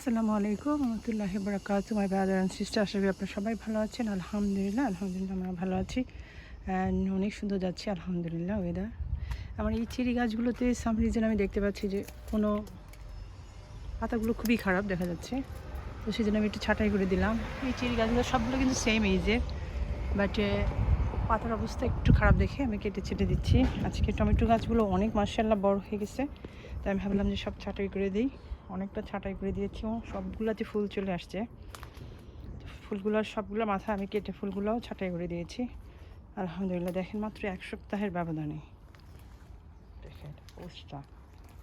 আসসালামু আলাইকুম রহমতুল্লাহি বারাকাতু মাই ব্রাদার অ্যান্ড সিস্টার। আশা করি আপনারা সবাই ভালো আছেন। আলহামদুলিল্লাহ আমরা ভালো আছি অ্যান্ড অনেক সুন্দর যাচ্ছে আলহামদুলিল্লাহ ওয়েদার। আমার এই চেরি গাছগুলোতে সাম রিজন আমি দেখতে পাচ্ছি যে কোনো পাতাগুলো খুবই খারাপ দেখা যাচ্ছে, তো সেই জন্য আমি একটু ছাঁটাই করে দিলাম। এই চেরি গাছগুলো সবগুলো কিন্তু সেম এইজের, বাট পাতার অবস্থা একটু খারাপ দেখে আমি কেটে ছেটে দিচ্ছি। আজকে টমেটো গাছগুলো অনেক মাশাআল্লাহ বড় হয়ে গেছে, তাই আমি ভাবলাম যে সব ছাঁটাই করে দিই। অনেকটা ছাঁটাই করে দিয়েছি এবং সবগুলোতে ফুল চলে আসছে। ফুলগুলোর সবগুলো মাথা আমি কেটে ফুলগুলোও ছাঁটাই করে দিয়েছি আলহামদুলিল্লাহ। দেখেন মাত্র এক সপ্তাহের ব্যবধানে দেখেন অবস্থা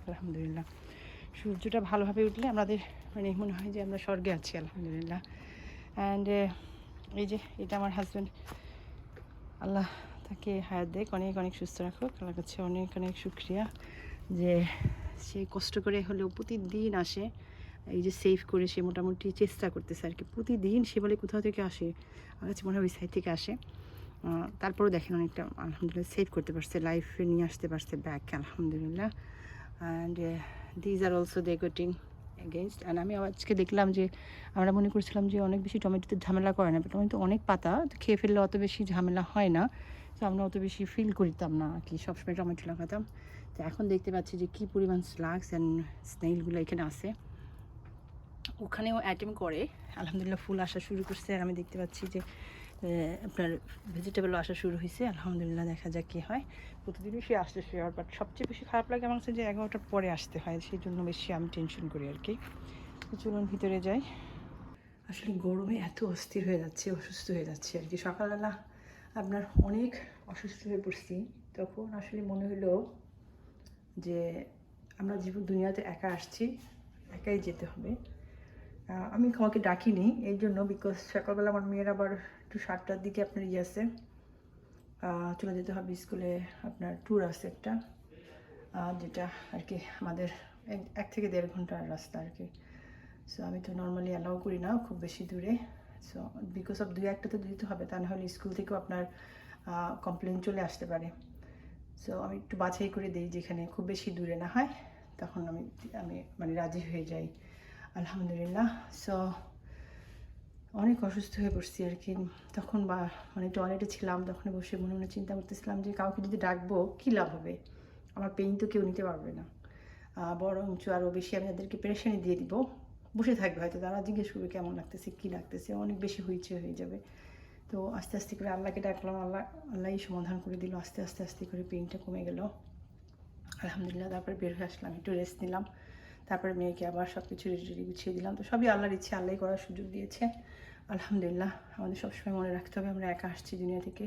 আলহামদুলিল্লাহ। সূর্যটা ভালোভাবে উঠলে আমাদের মানে মনে হয় যে আমরা স্বর্গে আছি আলহামদুলিল্লাহ। অ্যান্ড এই যে এটা আমার হাজব্যান্ড, আল্লাহ তাকে হায়াত দেখ, অনেক অনেক সুস্থ রাখুক। আল্লাহর কাছে অনেক অনেক শুক্রিয়া যে সে কষ্ট করে হলেও প্রতিদিন আসে, এই যে সেভ করে সে মোটামুটি চেষ্টা করতেছে আর কি। প্রতিদিন সে বলে কোথাও থেকে আসে, আমার কাছে মনে হয় ওই সাইড থেকে আসে। তারপরেও দেখেন অনেকটা আলহামদুলিল্লাহ সেভ করতে পারছে, লাইফে নিয়ে আসতে পারছে ব্যাক আলহামদুলিল্লাহ। And these are also they getting against. অ্যান্ড আমি আজকে দেখলাম যে আমরা মনে করছিলাম যে অনেক বেশি টমেটোতে ঝামেলা করে না, টমেটো অনেক পাতা খেয়ে ফেললে অত বেশি ঝামেলা হয় না, তো আমরা অত বেশি ফিল করতাম না আর কি, সবসময় টমেটো লাগাতাম। তো এখন দেখতে পাচ্ছি যে কী পরিমাণ স্লাগস অ্যান্ড স্নেইলগুলো এখানে আছে, ওখানেও অ্যাটেম্প করে আলহামদুলিল্লাহ। ফুল আসা শুরু করছে আর আমি দেখতে পাচ্ছি যে আপনার ভেজিটেবলও আসা শুরু হয়েছে আলহামদুলিল্লাহ। দেখা যাক কী হয়। প্রতিদিনই সে আসতে শিওর, বাট সবচেয়ে বেশি খারাপ লাগে আমার কাছে যে 11টার পরে আসতে হয়, সেই জন্য বেশি আমি টেনশন করি আর কি। চলুন ভিতরে যাই। আসলে গরমে এত অস্থির হয়ে যাচ্ছে, অসুস্থ হয়ে যাচ্ছে আর কি। সকালবেলা আপনার অনেক অসুস্থ হয়ে পড়ছি, তখন আসলে মনে হলো যে আমরা জীবন দুনিয়াতে একা আসছি, একাই যেতে হবে। আমি আমাকে ডাকিনি এই জন্য, বিকজ সকালবেলা আমার মেয়ের আবার একটু 7টার দিকে আপনার আছে, চলে যেতে হবে স্কুলে। আপনার ট্যুর আছে একটা, যেটা আর কি আমাদের 1 থেকে 1.5 ঘন্টার রাস্তা আর কি। সো আমি তো নর্মালি অ্যালাউ করি না খুব বেশি দূরে। সো বিকজ অফ 2-1টা তো দিতে হবে, তা নাহলে স্কুল থেকেও আপনার কমপ্লেন চলে আসতে পারে। সো আমি একটু বাছাই করে দিই যেখানে খুব বেশি দূরে না হয়, তখন আমি আমি মানে রাজি হয়ে যাই আলহামদুলিল্লাহ। সো অনেক অসুস্থ হয়ে পড়ছি আর কি। তখন মানে টয়লেটে ছিলাম, তখন বসে মনে মনে চিন্তা করতেছিলাম যে কাউকে যদি ডাকবো কী লাভ হবে, আমার পেইন তো কেউ নিতে পারবে না, বরঞ্চ আরও বেশি আমি তাদেরকে পেরেশানি দিয়ে দিব। বসে থাকবে হয়তো, তারা জিজ্ঞেস করবে কেমন লাগতেছে, কী লাগতেছে, অনেক বেশি হইচই হয়ে যাবে। তো আস্তে আস্তে করে আল্লাহকে ডাকলাম, আল্লাহই সমাধান করে দিল। আস্তে আস্তে আস্তে করে পেইনটা কমে গেল আলহামদুলিল্লাহ। তারপরে বের হয়ে আসলাম, একটু রেস্ট নিলাম, তারপরে মেয়েকে আবার সব কিছু রেডি গুছিয়ে দিলাম। তো সবই আল্লাহর ইচ্ছে, আল্লাহই করার সুযোগ দিয়েছে আলহামদুলিল্লাহ। আমাদের সবসময় মনে রাখতে হবে আমরা একা আসছি দুনিয়া থেকে,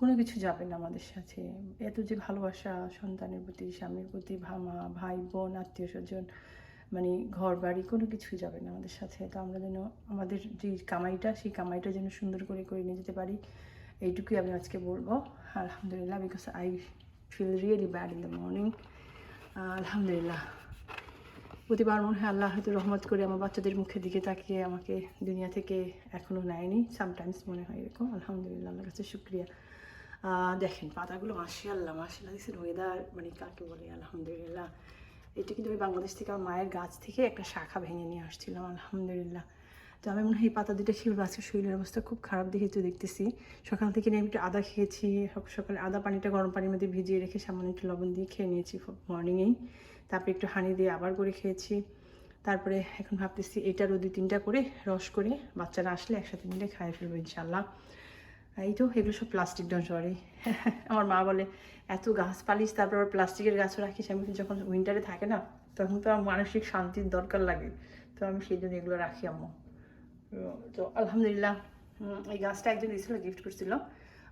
কোনো কিছু যাবে না আমাদের সাথে। এত যে ভালোবাসা সন্তানের প্রতি, স্বামীর প্রতি, মা ভাই বোন আত্মীয় স্বজন, মানে ঘর বাড়ি, কোনো কিছুই যাবে না আমাদের সাথে। তো আমরা যেন আমাদের যে কামাইটা, সেই কামাইটা যেন সুন্দর করে করে নিয়ে যেতে পারি, এইটুকুই আমি আজকে বলবো আলহামদুলিল্লাহ। Because I feel really bad in the morning আলহামদুলিল্লাহ। প্রতিবার মনে হয় আল্লাহ হয়তো রহমত করে আমার বাচ্চাদের মুখের দিকে তাকিয়ে আমাকে দুনিয়া থেকে এখনও নেয়নি। সামটাইমস মনে হয় এরকম আলহামদুলিল্লাহ, আল্লাহর কাছে শুক্রিয়া। দেখেন পাতাগুলো মাশাআল্লাহ মাশাআল্লাহ, দেখছেন ওয়েদার মানে কাকে বলে আলহামদুলিল্লাহ। এটা কিন্তু আমি বাংলাদেশ থেকে আমার মায়ের গাছ থেকে একটা শাখা ভেঙে নিয়ে আসছিলাম আলহামদুলিল্লাহ। তো আমি মনে হয় এই পাতা দুটো খেয়ে আজকে শরীরের অবস্থা খুব খারাপ দেখে তো দেখতেছি। সকাল থেকে নিয়ে আমি একটু আদা খেয়েছি, সকালে আদা পানিটা গরম পানির মধ্যে ভিজিয়ে রেখে সামান্য একটু লবণ দিয়ে খেয়ে নিয়েছি মর্নিংয়েই। তারপরে একটু হানি দিয়ে আবার করে খেয়েছি। তারপরে এখন ভাবতেছি এটারও 2-3টা করে রস করে বাচ্চারা আসলে একসাথে মিলে খাইয়ে ফেলবো ইনশাল্লাহ। এই তো এগুলো সব প্লাস্টিক, ডোন্ট ওয়ারি। আমার মা বলে এত গাছ পালিস তারপর আবার প্লাস্টিকের গাছও রাখিস। আমি যখন উইন্টারে থাকে না, তখন তো আমার মানসিক শান্তির দরকার লাগে, তো আমি সেই জন্য এগুলো রাখি আম্মু। তো আলহামদুলিল্লাহ এই গাছটা একজন দিয়েছিল, গিফট করছিল।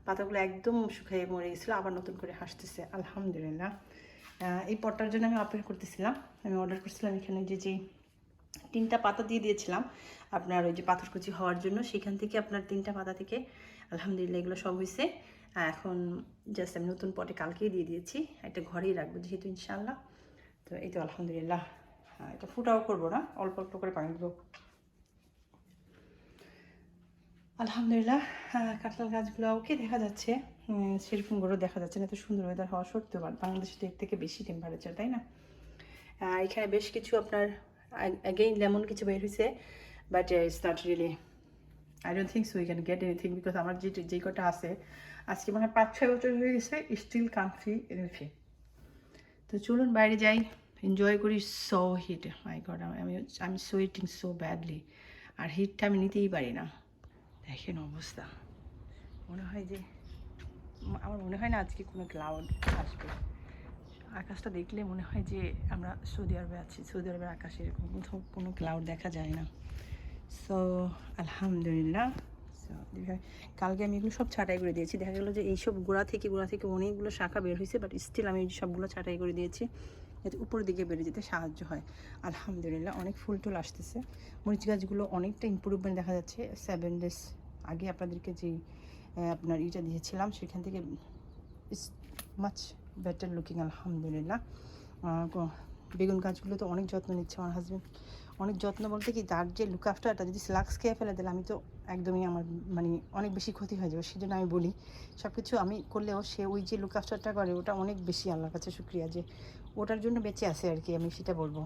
পাতাগুলো একদম শুকিয়ে মরে গেছিলো, আবার নতুন করে হাসতেছে আলহামদুলিল্লাহ। এই পটটার জন্য আমি অপেক্ষা করতেছিলাম। আমি অর্ডার করছিলাম এখানে যে 3টা পাতা দিয়ে দিয়েছিলাম আপনার ওই যে পাথরকুচি হওয়ার জন্য, সেখান থেকে আপনার 3টা পাতা থেকে আলহামদুলিল্লাহ এগুলো সব হয়েছে। এখন জাস্ট আমি নতুন পটে কালকেই দিয়ে দিয়েছি, একটা ঘরেই রাখবো যেহেতু ইনশাআল্লাহ। তো এই তো আলহামদুলিল্লাহ। এটা ফুটাও করবো না, অল্প অল্প করে পানি দেবো আলহামদুলিল্লাহ। কাঁঠাল গাছগুলো ওকে দেখা যাচ্ছে, সেরকম করে দেখা যাচ্ছে না। এত সুন্দর ওয়েদার হওয়া সত্ত্বেও বাংলাদেশে এর থেকে বেশি টেম্পারেচার, তাই না? এখানে বেশ কিছু আপনার অ্যাগেইন লেমন কিছু বের হয়েছে, but it's not really, I don't think so we can get anything, because আমার যে কটা আছে আজকে মনে হয় 5-6 বছর হয়ে গেছে, স্টিল কান্ট ফি এনিথিং। তো চলুন বাইরে যাই, এনজয় করি। সো হিট, মাই গড, আমি সোয়েটিং সো ব্যাডলি, আর হিটটা আমি নিতেই পারি না। দেখেন অবস্থা, মনে হয় যে আমার মনে হয় না আজকে কোনো ক্লাউড আসবে। আকাশটা দেখলে মনে হয় যে আমরা সৌদি আরবে আছি, সৌদি আরবের আকাশে এরকম কোথাও কোনো ক্লাউড দেখা যায় না। সো আলহামদুলিল্লাহ। সো কালকে আমি এগুলো সব ছাঁটাই করে দিয়েছি, দেখা গেলো যে এইসব গোড়া থেকে অনেকগুলো শাখা বের হয়েছে, বাট স্টিল আমি সবগুলো ছাঁটাই করে দিয়েছি যাতে উপরের দিকে বেড়ে যেতে সাহায্য হয়। আলহামদুলিল্লাহ অনেক ফুল টুল আসতেছে, মরিচ গাছগুলো অনেকটা ইম্প্রুভমেন্ট দেখা যাচ্ছে। 7 days আগে আপনাদেরকে যেই আপনার ইটা দিয়েছিলাম সেখান থেকে ইটস মাচ বেটার লুকিং আলহামদুলিল্লাহ। বেগুন গাছগুলো তো অনেক যত্ন নিচ্ছে আমার হাজব্যান্ড, অনেক যত্ন বলতে কি, তার যে লুক আফটারটা যদি স্লাক্স খেয়ে ফেলে দিলে আমি তো একদমই আমার মানে অনেক বেশি ক্ষতি হয়ে যাবে। সেই জন্য আমি বলি সব কিছু আমি করলেও সে ওই যে লুক আফটারটা করে ওটা অনেক বেশি আল্লাহর কাছে শুক্রিয়া যে ওটার জন্য বেঁচে আছে আর কি, আমি সেটা বলবো।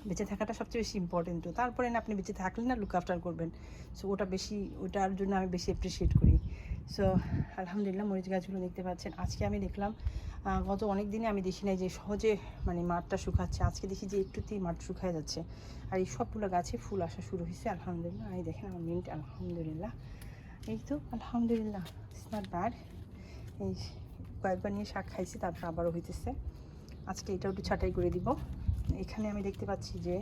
বেঁচে থাকাটা সবচেয়ে বেশি ইম্পর্টেন্ট, তো তারপরে না আপনি বেঁচে থাকলে না লুক আফটার করবেন, সো ওটা বেশি, ওটার জন্য আমি বেশি অ্যাপ্রিসিয়েট করি। সো আলহামদুলিল্লাহ মরিচ গাছগুলো দেখতে পাচ্ছেন। আজকে আমি দেখলাম গত অনেক দিনে আমি দেখি নাই যে সহজে মানে মাঠটা শুকাচ্ছে, আজকে দেখি যে একটুতেই মাঠ শুকায় যাচ্ছে, আর এই সবগুলো গাছে ফুল আসা শুরু হয়েছে আলহামদুলিল্লাহ। এই দেখেন আমার মিন্ট আলহামদুলিল্লাহ, এই তো আলহামদুলিল্লাহ, ইটস নট ব্যাড। এই কয়েকবার নিয়ে শাক খাইছি, তারপর আবারও হইতেছে। আজকে এটাও একটু ছাঁটাই করে দিব। এখানে আমি দেখতে পাচ্ছি যে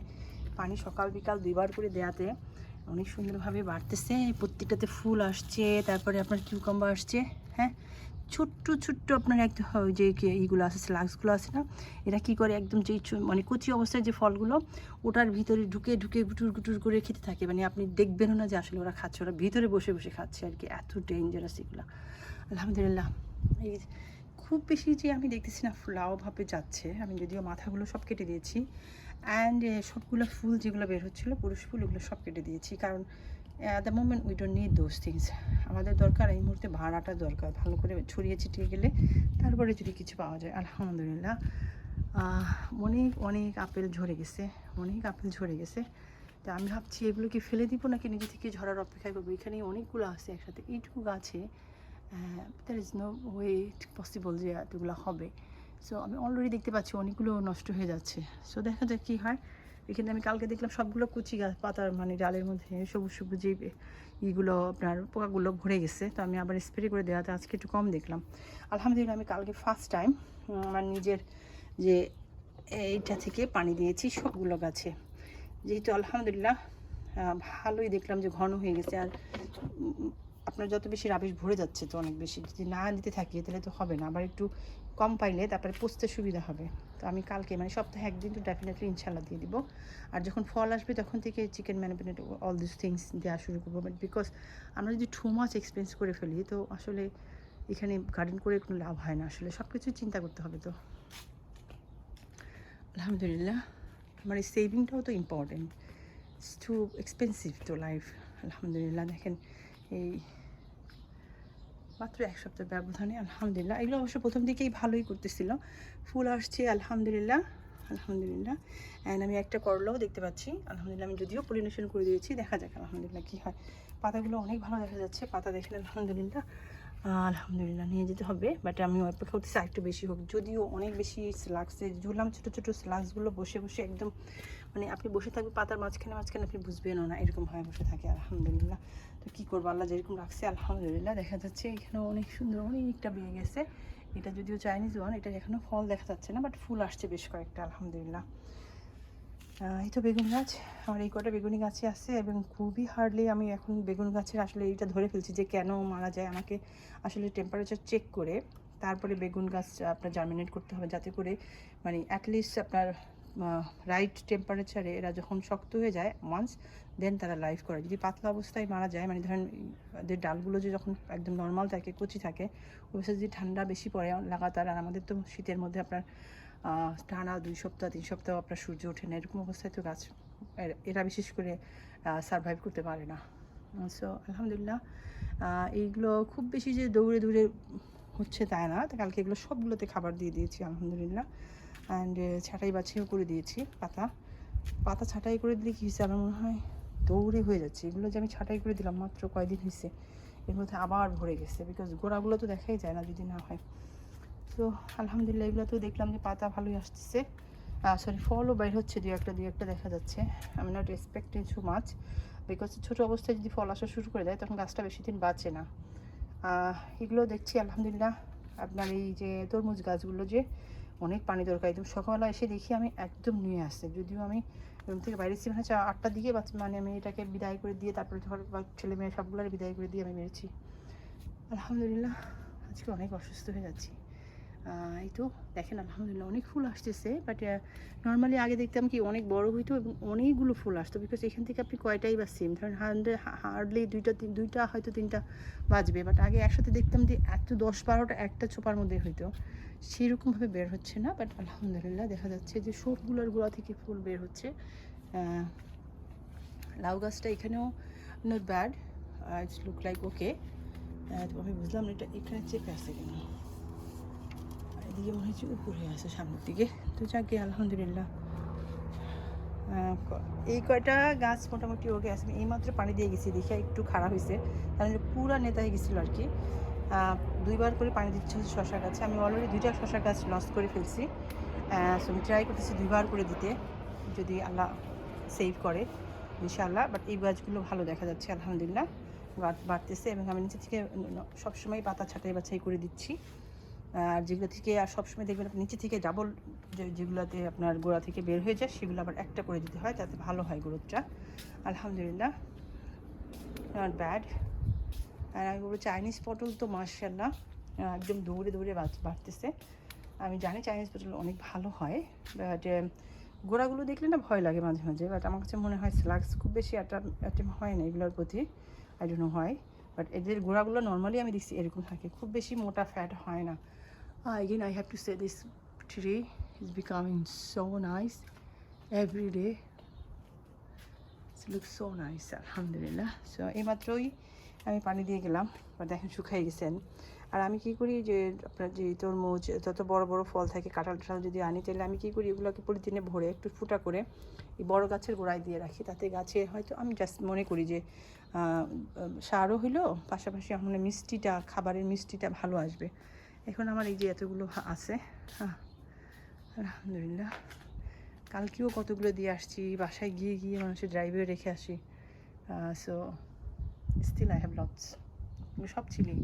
পানি সকাল বিকাল 2বার করে দেওয়াতে অনেক সুন্দরভাবে বাড়তেছে, প্রত্যেকটাতে ফুল আসছে, তারপরে আপনার কিউকাম্বার আসছে। হ্যাঁ, ছোট্ট ছোট্ট আপনার একদম ওই যে এইগুলো আছে স্লাক্সগুলো আছে না, এরা কী করে একদম যেই মানে কচি অবস্থায় যে ফলগুলো ওটার ভিতরে ঢুকে ঢুকে গুটুর গুটুর করে খেতে থাকে, মানে আপনি দেখবেনও না যে আসলে ওরা খাচ্ছে, ওরা ভিতরে বসে বসে খাচ্ছে আর কি, এত ডেঞ্জারাস এগুলো। আলহামদুলিল্লাহ এই খুব বেশি যে আমি দেখতেছি না লাউভাবে যাচ্ছে, আমি যদিও মাথাগুলো সব কেটে দিয়েছি, অ্যান্ড সবগুলো ফুল যেগুলো বের হচ্ছিলো পুরুষ ফুল ওগুলো সব কেটে দিয়েছি, কারণ at the moment we don't need those things. আমাদের দরকার এই মুহূর্তে ভাড়াটা দরকার, ভালো করে ছড়িয়ে ছিটিয়ে গেলে তারপরে যদি কিছু পাওয়া যায়। আলহামদুলিল্লাহ অনেক অনেক আপেল ঝরে গেছে, অনেক আপেল ঝরে গেছে। তা আমি ভাবছি এগুলো কি ফেলে দিব নাকি নিজে থেকে ঝরার অপেক্ষা করবো। এখানে অনেকগুলো আছে একসাথে, এইটুকু গাছে there is no way possible যে এতগুলো হবে। সো আমি অলরেডি দেখতে পাচ্ছি অনেকগুলো নষ্ট হয়ে যাচ্ছে। সো দেখা যাক কী হয়। এখানে আমি কালকে দেখলাম সবগুলো কুচি গাছ পাতার মানে ডালের মধ্যে সবুজ সবুজ যে ইগুলো আপনার পোকাগুলো ভরে গেছে, তো আমি আবার স্প্রে করে দেওয়াতে আজকে একটু কম দেখলাম। আলহামদুলিল্লাহ আমি কালকে ফার্স্ট টাইম আমার নিজের যে এইটা থেকে পানি দিয়েছি সবগুলো গাছে, যেহেতু আলহামদুলিল্লাহ ভালোই দেখলাম যে ঘন হয়ে গেছে। আর আপনার যত বেশি রাবিশ ভরে যাচ্ছে তো অনেক বেশি, যদি না দিতে থাকি তাহলে তো হবে না, আবার একটু কম পাইলে তারপরে পুষতে সুবিধা হবে। তো আমি কালকে মানে সপ্তাহে একদিন তো ডেফিনেটলি ইনশাল্লাহ দিয়ে দিব। আর যখন ফল আসবে তখন থেকে chicken marinate all this things দেওয়া শুরু করবো। বাট বিকজ আমরা যদি টু মাচ এক্সপেন্স করে ফেলি তো আসলে এখানে গার্ডেন করে কোনো লাভ হয় না, আসলে সব কিছু চিন্তা করতে হবে। তো আলহামদুলিল্লাহ আমার এই সেভিংটাও তো ইম্পর্টেন্ট, ইটস টু এক্সপেন্সিভ তো লাইফ। আলহামদুলিল্লাহ দেখেন এই মাত্র 1 সপ্তাহ ব্যবধানে আলহামদুলিল্লাহ এগুলো অবশ্য প্রথম দিকেই ভালোই করতেছিল, ফুল আসছে আলহামদুলিল্লাহ আলহামদুলিল্লাহ। অ্যান্ড আমি একটা করলাও দেখতে পাচ্ছি আলহামদুলিল্লাহ, আমি যদিও পলিনেশন করে দিয়েছি, দেখা যাক আলহামদুলিল্লাহ কী হয়। পাতাগুলো অনেক ভালো দেখা যাচ্ছে, পাতা দেখলে আলহামদুলিল্লাহ আলহামদুলিল্লাহ নিয়ে যেতে হবে। বাট আমি অপেক্ষা করতেছি একটু বেশি হোক, যদিও অনেক বেশি স্লাক্সে ঝুললাম, ছোটো ছোটো স্লাক্সগুলো বসে বসে একদম মানে আপনি বসে থাকবেন পাতার মাঝখানে মাঝখানে আপনি বুঝবেনও না, এরকম হয় বসে থাকে আলহামদুলিল্লাহ। তো কী করবো, আল্লাহ যেরকম রাখছে আলহামদুলিল্লাহ। দেখা যাচ্ছে এখানেও অনেক সুন্দর অনেকটা বেয়ে গেছে, এটা যদিও চাইনিজ ওয়ান, এটা এখনও ফল দেখা যাচ্ছে না, বাট ফুল আসছে বেশ কয়েকটা আলহামদুলিল্লাহ। এই তো বেগুন গাছ, আমার এই কটা বেগুনি গাছে আছে, এবং খুবই হার্ডলি আমি এখন বেগুন গাছের আসলে এইটা ধরে ফেলছি যে কেন মারা যায়। আমাকে আসলে টেম্পারেচার চেক করে তারপরে বেগুন গাছ আপনার জার্মিনেট করতে হবে, যাতে করে মানে অ্যাটলিস্ট আপনার রাইট টেম্পারেচারে এরা যখন শক্ত হয়ে যায় ওয়ান্স, দেন তারা লাইভ করে। যদি পাতলা অবস্থায় মারা যায়, মানে ধরেন এদের ডালগুলো যে যখন একদম নর্মাল থাকে কচি থাকে, ওই যদি ঠান্ডা বেশি পড়ে লাগাতার, আর আমাদের তো শীতের মধ্যে আপনার টানা 2 সপ্তাহ 3 সপ্তাহ আপনার সূর্য ওঠে না, এরকম অবস্থায় তো গাছ এরা বিশেষ করে সারভাইভ করতে পারে না। সো আলহামদুলিল্লাহ এইগুলো খুব বেশি যে দৌড়ে দৌড়ে হচ্ছে তাই না, তো কালকে এগুলো সবগুলোতে খাবার দিয়ে দিয়েছি আলহামদুলিল্লাহ। অ্যান্ড ছাঁটাই বাছিও করে দিয়েছি পাতা, পাতা ছাঁটাই করে দিলে কী হয়েছে আমার মনে হয় দৌড়ে হয়ে যাচ্ছে। এগুলো যে আমি ছাঁটাই করে দিলাম মাত্র কয়দিন হয়েছে, এর মধ্যে আবার ভরে গেছে, বিকজ গোড়াগুলো তো দেখাই যায় না যদি না হয়। তো আলহামদুলিল্লাহ এগুলো তো দেখলাম যে পাতা ভালোই আসতেছে, সরি ফলও বাইর হচ্ছে, দুই একটা দেখা যাচ্ছে। আমি not expecting too much, because ছোটো অবস্থায় যদি ফল আসা শুরু করে দেয় তখন গাছটা বেশি দিন বাঁচে না। এগুলো দেখছি আলহামদুলিল্লাহ। আপনার এই যে তরমুজ গাছগুলো যে অনেক পানি দরকার, একদম সকালবেলা এসে দেখি আমি একদম নিয়ে আসছে, যদিও আমি রুম থেকে বাইরে এসেছি মানে 8টার দিকে, মানে আমি এটাকে বিদায় করে দিয়ে তারপরে ধর ছেলে মেয়ে সবগুলোর বিদায় করে দিয়ে আমি বেরিয়েছি। আলহামদুলিল্লাহ আজকে অনেক অসুস্থ হয়ে যাচ্ছি। এই তো দেখেন আলহামদুলিল্লাহ অনেক ফুল আসতেছে, বাট নর্মালি আগে দেখতাম কি অনেক বড় হইতো এবং অনেকগুলো ফুল আসতো, বিকজ এখান থেকে আপনি কয়টাই বা সেম ধরেন হার্ডলি দুইটা হয়তো 3টা বাজবে, বাট আগে একসাথে দেখতাম যে এত 10-12টা একটা চোপার মধ্যে হইতো, সেরকমভাবে বের হচ্ছে না। বাট আলহামদুলিল্লাহ দেখা যাচ্ছে যে সবগুলোর গোড়া থেকে ফুল বের হচ্ছে। লাউ গাছটা এখানেও not bad, it's look like okay. তো আমি বুঝলাম এটা এখানে চেপে আসছে কেন, এদিকে মনে হচ্ছে উপরে আছে সামনের দিকে। তো যাকে আলহামদুলিল্লাহ এই কয়টা গাছ মোটামুটি ওকে আছে। আমি এইমাত্র পানি দিয়ে গেছি, দেখে একটু খারাপ হয়েছে, কারণ পুরা নেতা হয়ে গেছিলো আর কি। 2বার করে পানি দিচ্ছে হচ্ছে শশা গাছে। আমি অলরেডি 2টা শশা গাছ লস করে ফেলছি, সো আমি ট্রাই করতেছি 2বার করে দিতে, যদি আল্লাহ সেভ করে ইনশাআল্লাহ। বাট এই গাছগুলো ভালো দেখা যাচ্ছে আলহামদুলিল্লাহ, বাড়তেছে, এবং আমি নিচে থেকে সবসময় পাতা ছাঁটাই বাছাই করে দিচ্ছি। আর যেগুলো থেকে আর সবসময় দেখবেন আপনি নিচে থেকে ডাবল যেগুলোতে আপনার গোড়া থেকে বের হয়ে যায় সেগুলো আবার একটা করে দিতে হয়, তাতে ভালো হয় গ্রোথটা। আলহামদুলিল্লাহ নট ব্যাড। আর আমি বলবো চাইনিজ পটল তো মাশাআল্লাহ একদম দৌড়ে দৌড়ে বাড়তেছে। আমি জানি চাইনিজ পটল অনেক ভালো হয়, বাট গোড়াগুলো দেখলে না ভয় লাগে মাঝে মাঝে। বাট আমার কাছে মনে হয় স্লাক্স খুব বেশি অ্যাটেম হয় না এগুলোর প্রতি, আই ডোন্ট নো হয়। বাট এদের গোড়াগুলো নর্মালি আমি দেখছি এরকম থাকে, খুব বেশি মোটা ফ্যাট হয় না। Again, I have to say this tree is becoming so nice every day. It looks so nice, alhamdulillah. So এইমাত্রই আমি পানি দিয়ে গেলাম, বা দেখেন শুকাই গেছেন। আর আমি কী করি যে আপনার যে তরমুজ যত বড় বড় ফল থাকে কাঁঠাল টাঠাল যদি আনি, তাহলে আমি কী করি এগুলোকে পলিথিনে ভরে একটু ফুটা করে এই বড় গাছের গোড়ায় দিয়ে রাখি, তাতে গাছে হয়তো আমি জাস্ট মনে করি যে সারও হইলো, পাশাপাশি আমার মিষ্টিটা, খাবারের মিষ্টিটা ভালো আসবে। এখন আমার এই যে এতগুলো আছে, আলহামদুলিল্লাহ। কালকেও কতগুলো দিয়ে আসছি, বাসায় গিয়ে গিয়ে মানুষের ড্রাইভে রেখে আসি। So still I have lots, সব চিলি,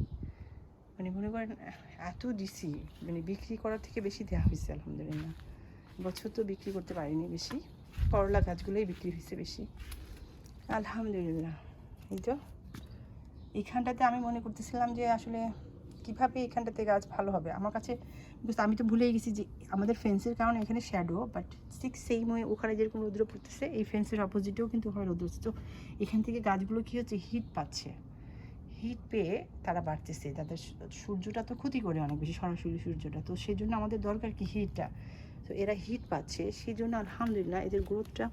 মানে মনে করেন এত দিছি, মানে বিক্রি করার থেকে বেশি দেওয়া হয়েছে আলহামদুলিল্লাহ। বছর তো বিক্রি করতে পারিনি বেশি, করলা গাছগুলোই বিক্রি হয়েছে বেশি আলহামদুলিল্লাহ। এই তো এইখানটাতে আমি মনে করতেছিলাম যে আসলে কীভাবে এখানটাতে গাছ ভালো হবে আমার কাছে, বিকজ আমি তো ভুলেই গেছি যে আমাদের ফেন্সের কারণে এখানে শ্যাডো, বাট ঠিক সেই ওখানে যেরকম রৌদ্র পড়তেছে এই ফেন্সের অপোজিটেও কিন্তু ওখানে রৌদ্র হচ্ছে। তো এখান থেকে গাছগুলো কী হচ্ছে, হিট পাচ্ছে, হিট পেয়ে তারা বাড়তেছে। তাদের সূর্যটা তো ক্ষতি করে অনেক বেশি, সরাসরি সূর্যটা, তো সেই জন্য আমাদের দরকার কি হিটটা। তো এরা হিট পাচ্ছে, সেই জন্য আলহামদুলিল্লাহ এদের গ্রোথটা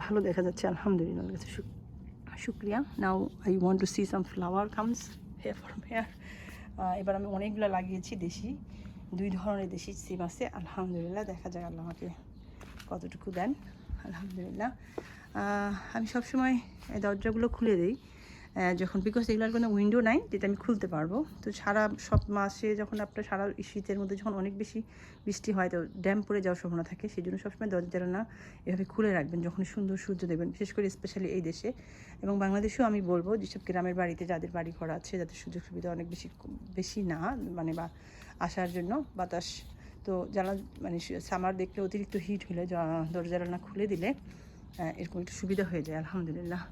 ভালো দেখা যাচ্ছে আলহামদুলিল্লাহ। কাছে শুক্রিয়া। Now I want to see some flower comes hair from here. এবার আমি অনেকগুলো লাগিয়েছি দেশি, 2 ধরনের দেশি সিম আছে আলহামদুলিল্লাহ। দেখা যায় আল্লাহ আমাকে কতটুকু দেন আলহামদুলিল্লাহ। আমি সবসময় দরজাগুলো খুলে দিই যখন, বিকজ এগুলোর কোনো উইন্ডো নাই যেটা আমি খুলতে পারবো। তো সব মাসে যখন আপনার সারা শীতের মধ্যে যখন অনেক বেশি বৃষ্টি হয় তো ড্যাম পড়ে যাওয়ার সম্ভাবনা থাকে, সেই জন্য সবসময় দরজা জানালা এভাবে খুলে রাখবেন যখন সুন্দর সূর্য দেখবেন, বিশেষ করে স্পেশালি এই দেশে এবং বাংলাদেশেও। আমি বলবো যেসব গ্রামের বাড়িতে যাদের বাড়ি ঘর আছে, যাদের সুযোগ সুবিধা অনেক বেশি না, মানে বা আসার জন্য বাতাস, তো যারা মানে সামার দেখলে অতিরিক্ত হিট হলে দরজা জানালা খুলে দিলে এরকম একটু সুবিধা হয়ে যায় আলহামদুলিল্লাহ।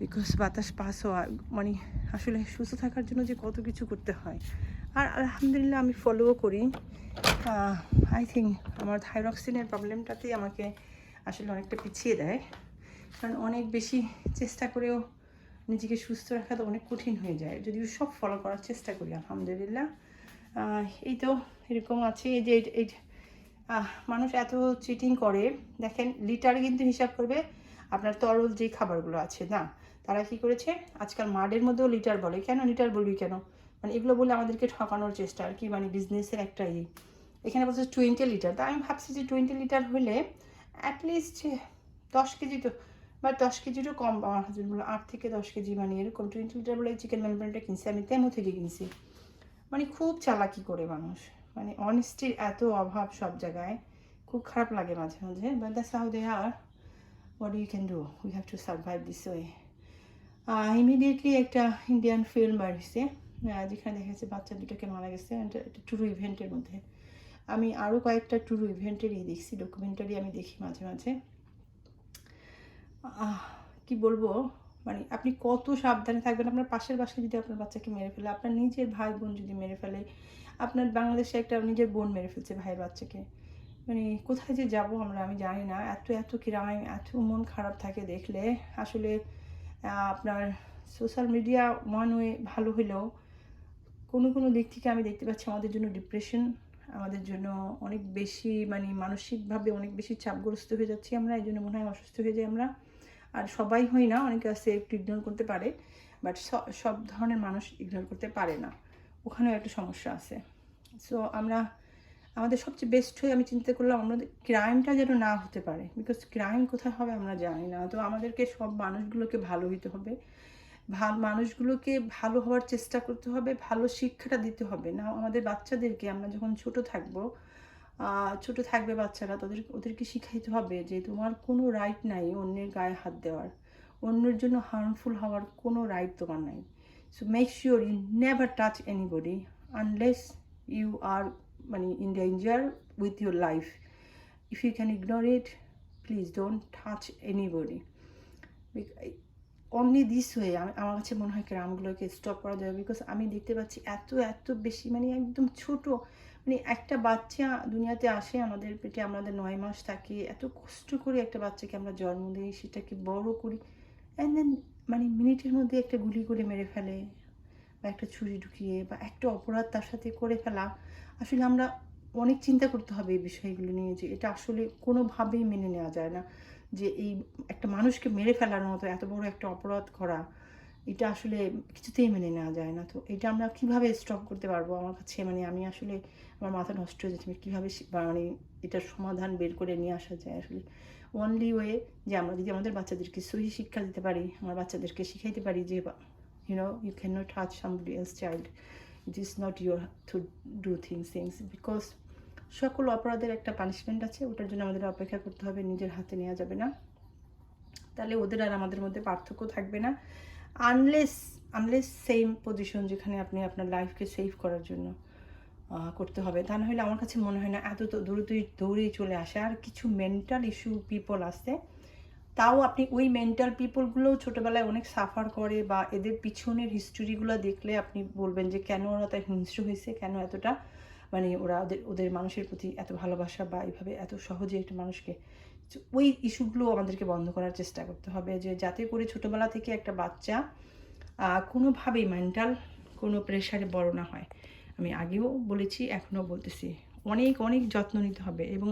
বিকজ বাতাস পাস হওয়া মানে আসলে সুস্থ থাকার জন্য যে কত কিছু করতে হয়। আর আলহামদুলিল্লাহ আমি ফলোও করি। আই থিঙ্ক আমার থাইরক্সিনের প্রবলেমটাতেই আমাকে আসলে অনেকটা পিছিয়ে দেয়, কারণ অনেক বেশি চেষ্টা করেও নিজেকে সুস্থ রাখা তো অনেক কঠিন হয়ে যায়, যদিও সব ফলো করার চেষ্টা করি আলহামদুলিল্লাহ। এই তো এরকম আছে এই যে এই মানুষ এত চিটিং করে, দেখেন লিটার কিন্তু হিসাব করবে আপনার তরল যে খাবারগুলো আছে না, তারা কি করেছে আজকাল মাডের মধ্যেও লিটার বলে। কেন লিটার বলবি কেন, মানে এগুলো বলে আমাদেরকে ঠকানোর চেষ্টা আর কি, মানে বিজনেসের একটা এখানে বলছে 20 লিটার। তা আমি ভাবছি যে 20 লিটার হলে অ্যাটলিস্ট 10 কেজি তো, বা 10 কেজিরও কম। আমার হাজব্যান্ড বললো 8 থেকে 10 কেজি, মানে এরকম 20 লিটার বলে চিকেন ম্যানপ্যানটা কিনছি আমি, তেমো থেকে কিনছি। মানে খুব চালাকি করে মানুষ, মানে অনেস্টির এত অভাব সব জায়গায়, খুব খারাপ লাগে মাঝে মাঝে। But that's how they are, what you can do, we have to survive this way. Immediately একটা ইন্ডিয়ান ফিল্ম বাড়িছে, যেখানে দেখা যাচ্ছে বাচ্চা দুটোকে মারা গেছে একটা ট্যুর ইভেন্টের মধ্যে। আমি আরও কয়েকটা ট্যুর ইভেন্টেরই দেখছি, ডকুমেন্টারি আমি দেখি মাঝে মাঝে। কি বলবো, মানে আপনি কত সাবধানে থাকবেন, আপনার পাশের বাসায় যদি আপনার বাচ্চাকে মেরে ফেলে, আপনার নিজের ভাই বোন যদি মেরে ফেলে, আপনার বাংলাদেশে একটা নিজের বোন মেরে ফেলছে ভাইয়ের বাচ্চাকে, মানে কোথায় যে যাব আমরা আমি জানি না। এত এত ক্রাইম, এত মন খারাপ থাকে দেখলে আসলে। আপনার সোশ্যাল মিডিয়া ওয়ান ওয়ে ভালো হলেও কোনো কোনো দিক থেকে আমি দেখতে পাচ্ছি আমাদের জন্য ডিপ্রেশন, আমাদের জন্য অনেক বেশি, মানে মানসিকভাবে অনেক বেশি চাপগ্রস্ত হয়ে যাচ্ছি আমরা, এই জন্য মনে হয় অসুস্থ হয়ে যাই আমরা। আর সবাই হই না, অনেকে আছে একটু ইগনোর করতে পারে, বাট সব ধরনের মানুষ ইগনোর করতে পারে না, ওখানেও একটা সমস্যা আছে। সো আমরা আমাদের সবচেয়ে বেস্ট হয়ে আমি চিন্তা করলাম আমাদের ক্রাইমটা যেন না হতে পারে, বিকজ ক্রাইম কোথায় হবে আমরা জানি না। তো আমাদেরকে সব মানুষগুলোকে ভালো হইতে হবে, মানুষগুলোকে ভালো হওয়ার চেষ্টা করতে হবে, ভালো শিক্ষাটা দিতে হবে। না আমাদের বাচ্চাদেরকে আমরা যখন ছোট থাকবে বাচ্চারা, ওদেরকে শিখাইতে হবে যে তোমার কোনো রাইট নাই অন্যের গায়ে হাত দেওয়ার, অন্যের জন্য হার্মফুল হওয়ার কোনো রাইট তোমার নাই। So make sure you never touch anybody unless you are মানে in danger with your life. If you can ignore it, please don't touch anybody. Only this way আমার কাছে মনে হয় গ্রামগুলোকে স্টপ করা যাবে। বিকজ আমি দেখতে পাচ্ছি এত এত বেশি, মানে একদম ছোট, মানে একটা বাচ্চা দুনিয়াতে আসে আমাদের পেটে, আমাদের 9 মাস থাকে, এত কষ্ট করে একটা বাচ্চাকে আমরা জন্ম দিই, সেটাকে বড় করি, অ্যান্ড দেন মানে মিনিটের মধ্যে একটা গুলি করে মেরে ফেলে, বা একটা ছুরি ঢুকিয়ে, বা একটা অপরাধ তার সাথে করে ফেলা। আসলে আমরা অনেক চিন্তা করতে হবে এই বিষয়গুলো নিয়ে, যে এটা আসলে কোনোভাবেই মেনে নেওয়া যায় না যে এই একটা মানুষকে মেরে ফেলার মতো এত বড় একটা অপরাধ করা, এটা আসলে কিছুতেই মেনে নেওয়া যায় না। তো এটা আমরা কীভাবে স্টপ করতে পারবো, আমার কাছে মানে আমি আসলে আমার মাথা নষ্ট হয়ে যাচ্ছে, কীভাবে মানে এটার সমাধান বের করে নিয়ে আসা যায়। আসলে অনলি ওয়ে যে আমরা যদি আমাদের বাচ্চাদেরকে সহি শিক্ষা দিতে পারি, আমার বাচ্চাদেরকে শিখাইতে পারি যে you cannot touch somebody else's child, it is not your to do things because সকল অপরাধের একটা পানিশমেন্ট আছে, ওটার জন্য আমাদের অপেক্ষা করতে হবে, নিজের হাতে নেওয়া যাবে না। তাহলে ওদের আর আমাদের মধ্যে পার্থক্য থাকবে না, আনলেস সেম পজিশন যেখানে আপনি আপনার লাইফকে সেভ করার জন্য করতে হবে। তা না হলে আমার কাছে মনে হয় না এত দৌড়েই চলে আসে। আর কিছু মেন্টাল ইস্যু পিপল আছে, তাও আপনি ওই মেন্টাল পিপলগুলোও ছোটোবেলায় অনেক সাফার করে, বা এদের পিছনের হিস্টোরিগুলো দেখলে আপনি বলবেন যে কেন ওরা তাই হিংস্র হয়েছে, কেন এতটা মানে ওরা ওদের মানুষের প্রতি এত ভালোবাসা, বা এইভাবে এত সহজে একটা মানুষকে, ওই ইস্যুগুলো আমাদেরকে বন্ধ করার চেষ্টা করতে হবে, যে যাতে করে ছোটোবেলা থেকে একটা বাচ্চা কোনোভাবেই মেন্টাল কোনো প্রেশারে বড় না হয়। আমি আগেও বলেছি, এখনও বলতেছি, অনেক অনেক যত্ন নিতে হবে। এবং